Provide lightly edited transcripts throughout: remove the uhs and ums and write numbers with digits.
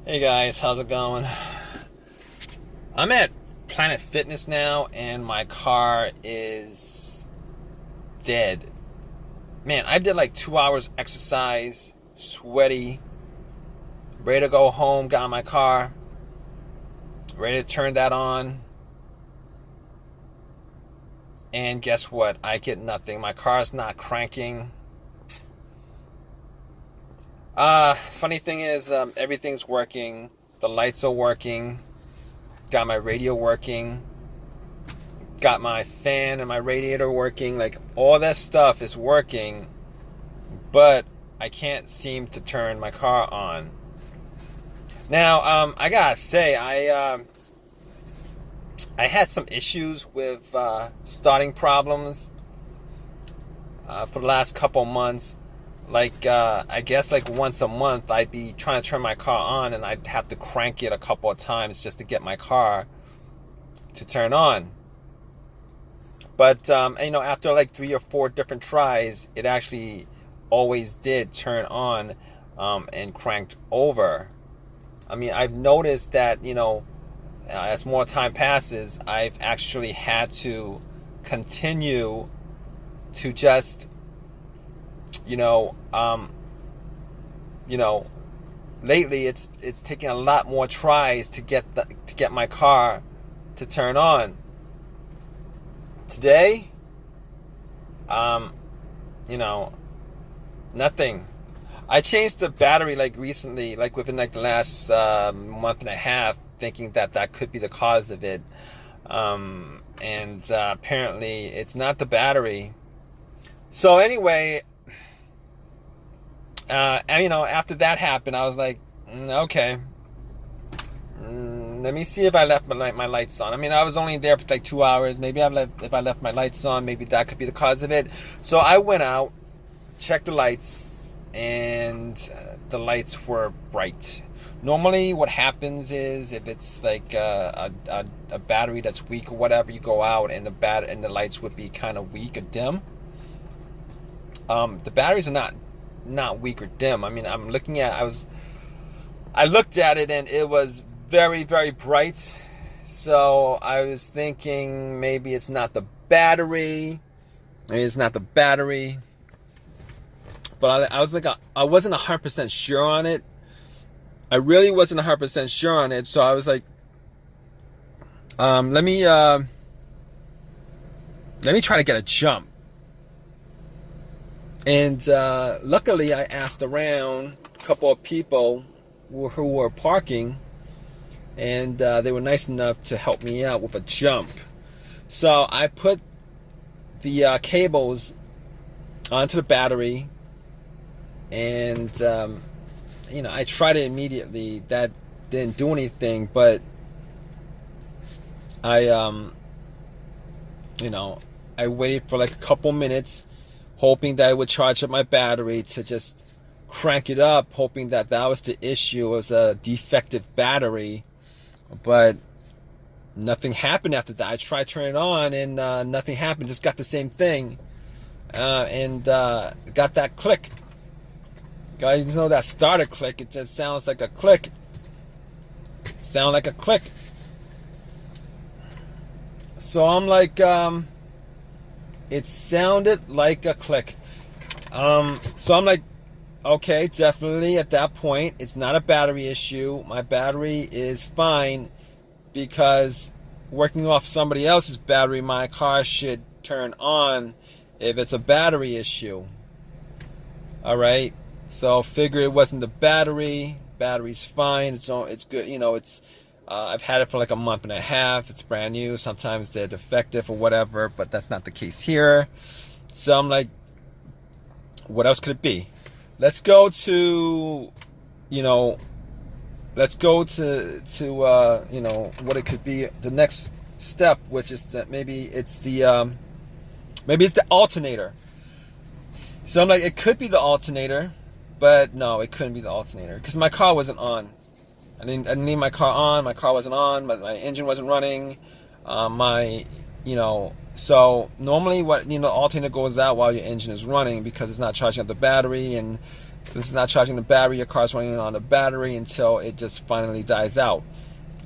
Hey guys, how's it going? I'm at Planet Fitness now and my car is dead. Man, I did like 2 hours exercise, sweaty, ready to go home, got in my car, ready to turn that on. And guess what? I get nothing. My car's not cranking. Funny thing is, everything's working. The lights are working. Got my radio working. Got my fan and my radiator working. Like, all that stuff is working. But I can't seem to turn my car on. Now, I gotta say, I had some issues with starting problems for the last couple months. Like, I guess like once a month I'd be trying to turn my car on and I'd have to crank it a couple of times just to get my car to turn on. But, after like 3 or 4 different tries, it actually always did turn on and cranked over. I mean, I've noticed that, as more time passes, I've actually had to continue to just lately it's taking a lot more tries to get my car to turn on. Today, nothing. I changed the battery like recently, like within like the last month and a half, thinking that could be the cause of it. And apparently it's not the battery. So anyway, after that happened, I was like, okay, let me see if I left my lights on. I mean, I was only there for like 2 hours. Maybe if I left my lights on, maybe that could be the cause of it. So I went out, checked the lights, and the lights were bright. Normally what happens is if it's like a battery that's weak or whatever, you go out and the lights would be kind of weak or dim. The batteries are not weak or dim. I mean, I looked at it and it was very, very bright. So I was thinking maybe it's not the battery. Maybe it's not the battery. But I was like, I wasn't 100% sure on it. I really wasn't 100% sure on it. So I was like, let me try to get a jump. And luckily, I asked around a couple of people who were parking, and they were nice enough to help me out with a jump. So I put the cables onto the battery, and I tried it immediately. That didn't do anything, but I waited for like a couple minutes, hoping that it would charge up my battery to just crank it up, hoping that was the issue, it was a defective battery. But nothing happened after that. I tried turning it on and nothing happened, just got the same thing. And got that click. Guys, you know that starter click, it just sounds like a click. Sound like a click. So I'm like, it sounded like a click. So I'm like, okay, definitely at that point, it's not a battery issue. My battery is fine, because working off somebody else's battery, my car should turn on if it's a battery issue. All right. So figure it wasn't the battery. Battery's fine. It's good. I've had it for like a month and a half. It's brand new. Sometimes they're defective or whatever, but that's not the case here. So I'm like, what else could it be? Let's go to what it could be, the next step, which is that maybe it's the alternator. So I'm like, it could be the alternator, but no, it couldn't be the alternator, because my car wasn't on. I didn't need my car on. My car wasn't on. My engine wasn't running. My So normally the alternator goes out while your engine is running because it's not charging up the battery, and since it's not charging the battery, your car's running on the battery until it just finally dies out.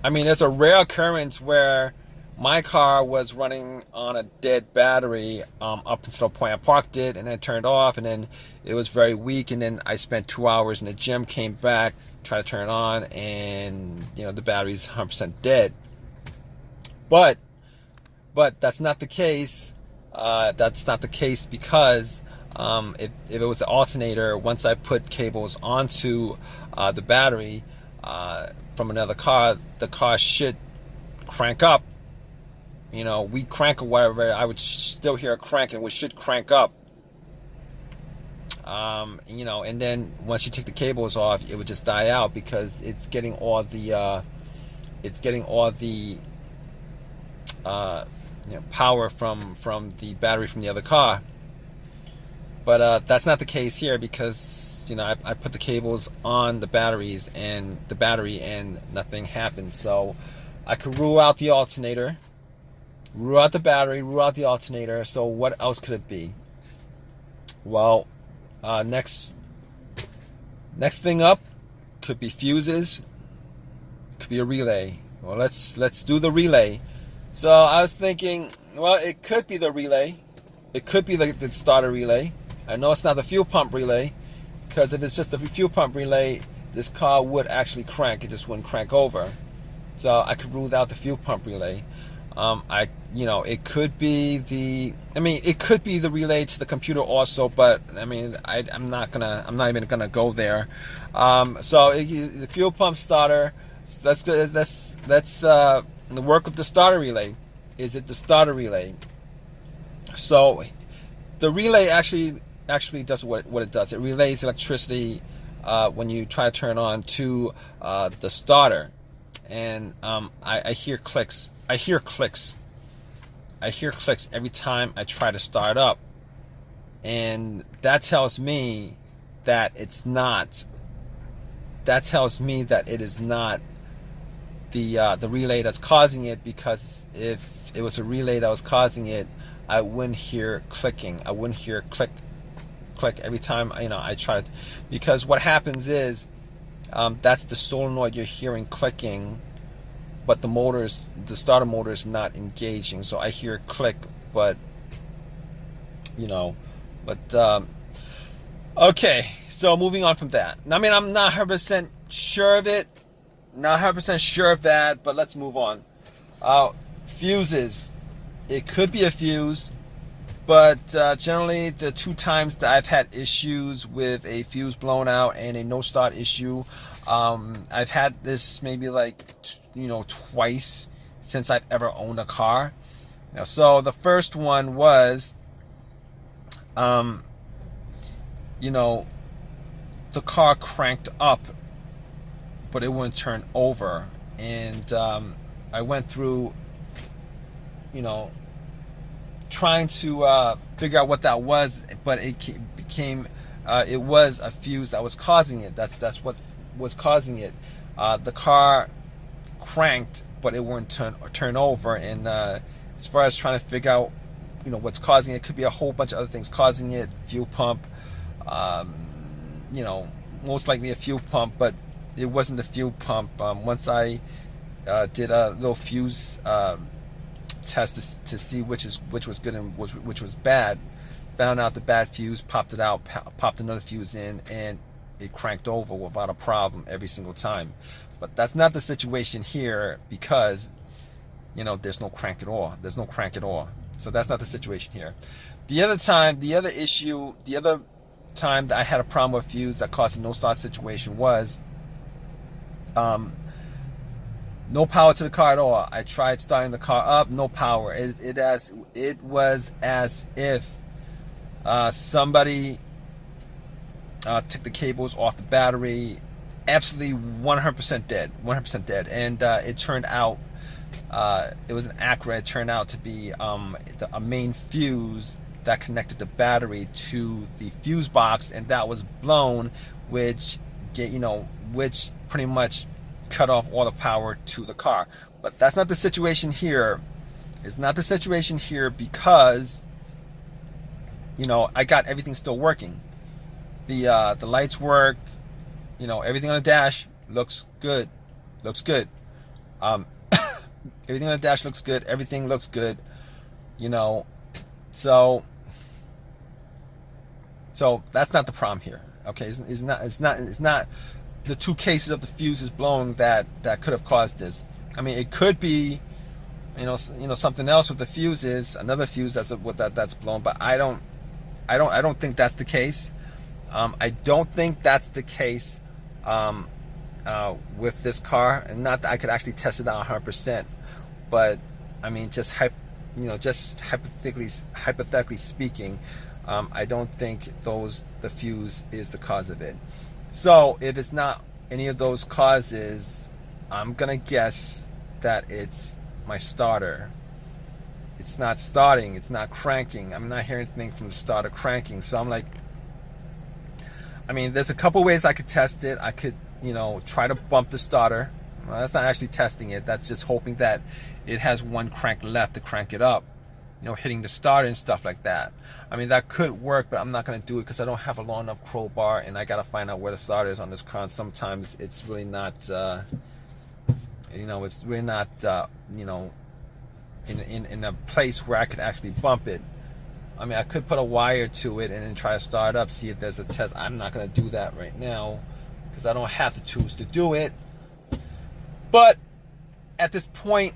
I mean, there's a rare occurrence where my car was running on a dead battery up until the point I parked it, and then turned off, and then it was very weak, and then I spent 2 hours in the gym, came back, tried to turn it on, and the battery's 100% dead. But that's not the case. That's not the case because if it was the alternator, once I put cables onto the battery from another car, the car should crank up. We crank or whatever, I would still hear a crank, and we should crank up. And then once you take the cables off, it would just die out because it's getting all the power from the battery from the other car. But that's not the case here because I put the cables on the battery and nothing happened. So I could rule out the alternator, rule out the battery, rule out the alternator. So what else could it be? Well, next thing up could be fuses, could be a relay. Well, let's do the relay. So I was thinking, well, it could be the relay. It could be the starter relay. I know it's not the fuel pump relay, because if it's just the fuel pump relay, this car would actually crank. It just wouldn't crank over. So I could rule out the fuel pump relay. It could be it could be the relay to the computer also, but I'm not even gonna go there. So the fuel pump starter. Let's the work of the starter relay. Is it the starter relay? So the relay actually does what it does. It relays electricity when you try to turn on to the starter, and I hear clicks. I hear clicks every time I try to start up, and that tells me that it's not. That tells me that it is not the relay that's causing it, because if it was a relay that was causing it, I wouldn't hear clicking. I wouldn't hear click every time I try to, because what happens is that's the solenoid you're hearing clicking, but the starter motor is not engaging. So I hear click, but okay. So moving on from that. I'm not 100% sure of it. Not 100% sure of that, but let's move on. Fuses. It could be a fuse, but generally the 2 times that I've had issues with a fuse blown out and a no start issue, I've had this maybe twice since I've ever owned a car. So the first one was, the car cranked up, but it wouldn't turn over, and I went through trying to figure out what that was, but it became it was a fuse that was causing it. That's what was causing it. The car cranked, but it wouldn't turn over, and as far as trying to figure out what's causing it, could be a whole bunch of other things causing it. Fuel pump, most likely a fuel pump, but it wasn't the fuel pump. Once I did a little fuse test to see which was good and which was bad, found out the bad fuse, popped it out, popped another fuse in, and it cranked over without a problem every single time. But that's not the situation here, because there's no crank at all. There's no crank at all. So that's not the situation here. The other time that I had a problem with fuse that caused a no start situation was no power to the car at all. I tried starting the car up, no power. It was as if somebody took the cables off the battery. Absolutely 100% dead. 100% dead. And it turned out, it was an Acura. It turned out to be a main fuse that connected the battery to the fuse box, and that was blown, which pretty much cut off all the power to the car. But that's not the situation here. It's not the situation here because, you know, I got everything still working. The lights work, you know, everything on the dash looks good. Everything on the dash looks good. Everything looks good, you know. So that's not the problem here. Okay, it's not the two cases of the fuses blowing that could have caused this. I mean, it could be, you know, something else with the fuses, another fuse that's blown, but I don't think that's the case. I don't think that's the case with this car, and not that I could actually test it out 100%, but I mean, just hypothetically speaking, I don't think the fuse is the cause of it. So if it's not any of those causes, I'm gonna guess that it's my starter. It's not starting, it's not cranking. I'm not hearing anything from the starter cranking. So I'm like, I mean, there's a couple ways I could test it. I could, you know, try to bump the starter. Well, that's not actually testing it. That's just hoping that it has one crank left to crank it up. You know, hitting the starter and stuff like that. I mean, that could work, but I'm not going to do it because I don't have a long enough crowbar, and I got to find out where the starter is on this car. Sometimes it's really not, you know, it's really not, you know, in a place where I could actually bump it. I mean, I could put a wire to it and then try to start it up, see if there's a test. I'm not going to do that right now because I don't have the tools to do it. But at this point,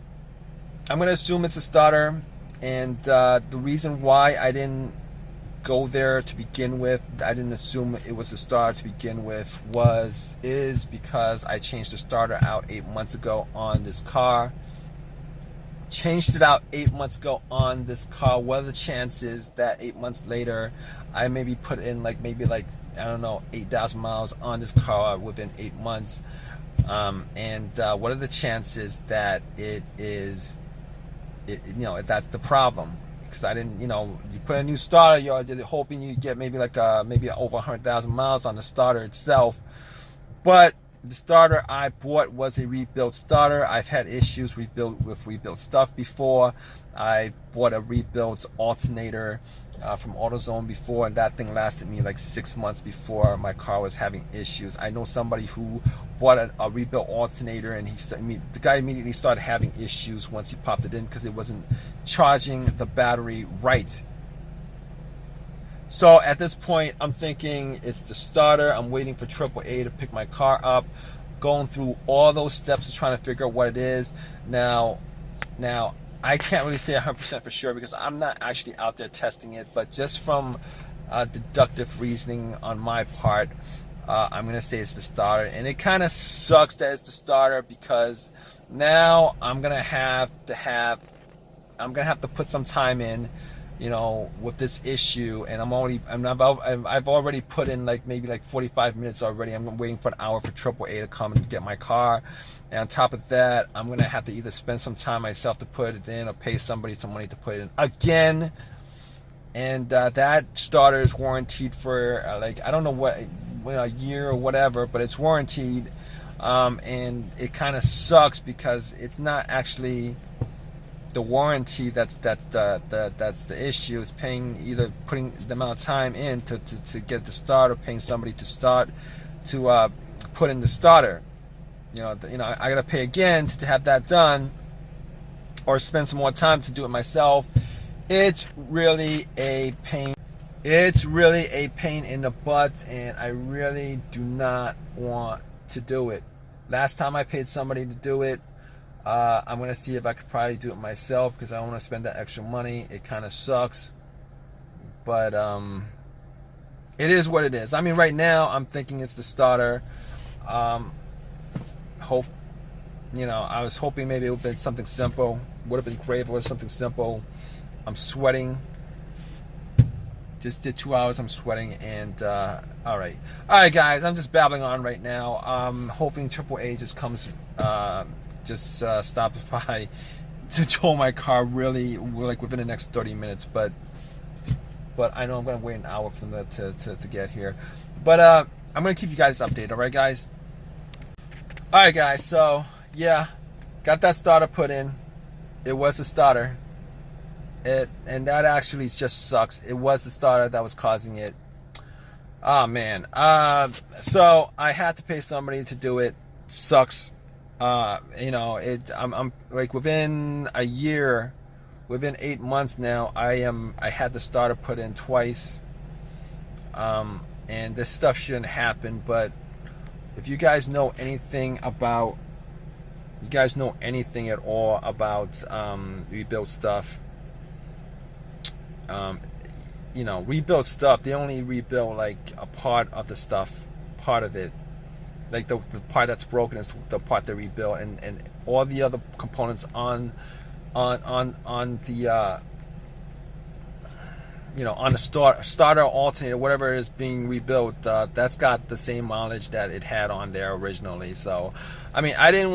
I'm going to assume it's a starter. And the reason why I didn't go there to begin with, I didn't assume it was a starter to begin with, is because I changed the starter out 8 months ago on this car. Changed it out 8 months ago on this car. What are the chances that 8 months later I maybe put in maybe I don't know, 8,000 miles on this car within 8 months? And what are the chances that it is, you know, that's the problem? Because I didn't, you know, you put a new starter, you're hoping you get maybe maybe over 100,000 miles on the starter itself. But the starter I bought was a rebuilt starter. I've had issues with rebuilt stuff before. I bought a rebuilt alternator from AutoZone before, and that thing lasted me like 6 months before my car was having issues. I know somebody who bought a rebuilt alternator, and the guy immediately started having issues once he popped it in because it wasn't charging the battery right. So at this point, I'm thinking it's the starter. I'm waiting for AAA to pick my car up, going through all those steps of trying to figure out what it is. Now I can't really say 100% for sure because I'm not actually out there testing it, but just from deductive reasoning on my part, I'm gonna say it's the starter. And it kind of sucks that it's the starter because now I'm gonna have to put some time in, you know, with this issue, and I've already put in maybe 45 minutes already. I'm waiting for an hour for AAA to come and get my car, and on top of that, I'm gonna have to either spend some time myself to put it in or pay somebody some money to put it in again. And that starter is warranted for I don't know what, a year or whatever, but it's warranted, and it kind of sucks because it's not actually the warranty that's the issue. It's either putting the amount of time in to get the starter, paying somebody to put in the starter. You know, I gotta pay again to have that done, or spend some more time to do it myself. It's really a pain. It's really a pain in the butt, and I really do not want to do it. Last time I paid somebody to do it, I'm going to see if I could probably do it myself because I don't want to spend that extra money. It kind of sucks. But it is what it is. I mean, right now, I'm thinking it's the starter. I was hoping maybe it would have been something simple. Would have been great if it was something simple. I'm sweating. Just did 2 hours, I'm sweating, and all right, guys, I'm just babbling on right now. I'm hoping AAA just comes, stops by to tow my car really within the next 30 minutes. But I know I'm gonna wait an hour for them to get here. But I'm gonna keep you guys updated. All right, guys. All right, guys. So yeah, got that starter put in. It was a starter. and that actually just sucks. It was the starter that was causing it. Oh man. So I had to pay somebody to do it. Sucks. You know, I'm like within a year, within 8 months now, I had the starter put in twice. And this stuff shouldn't happen, but if you guys know anything about, you guys know anything at all about rebuild stuff, you know, rebuild stuff, they only rebuild like a part of the stuff, part of it. Like the part that's broken is the part they rebuild, and all the other components on the you know, on the starter, alternator, whatever is being rebuilt, that's got the same mileage that it had on there originally. So, I mean, I did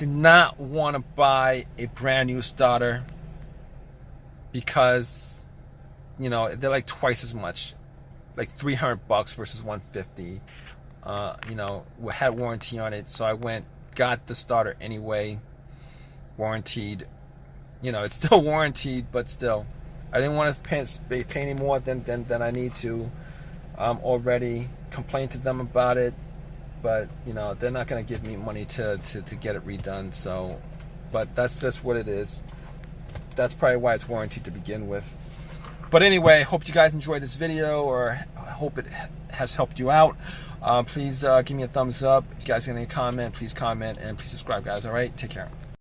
not want to buy a brand new starter because, you know, they're like twice as much, like $300 versus $150. You know, had warranty on it, so I got the starter anyway, warranted. You know, it's still warranted, but still, I didn't want to pay any more than I need to. Already complained to them about it, but you know, they're not going to give me money to get it redone. So, but that's just what it is. That's probably why it's warranted to begin with. But anyway, hope you guys enjoyed this video, or I hope it has helped you out. Please give me a thumbs up. If you guys got any comment, please comment, and please subscribe, guys. All right, take care.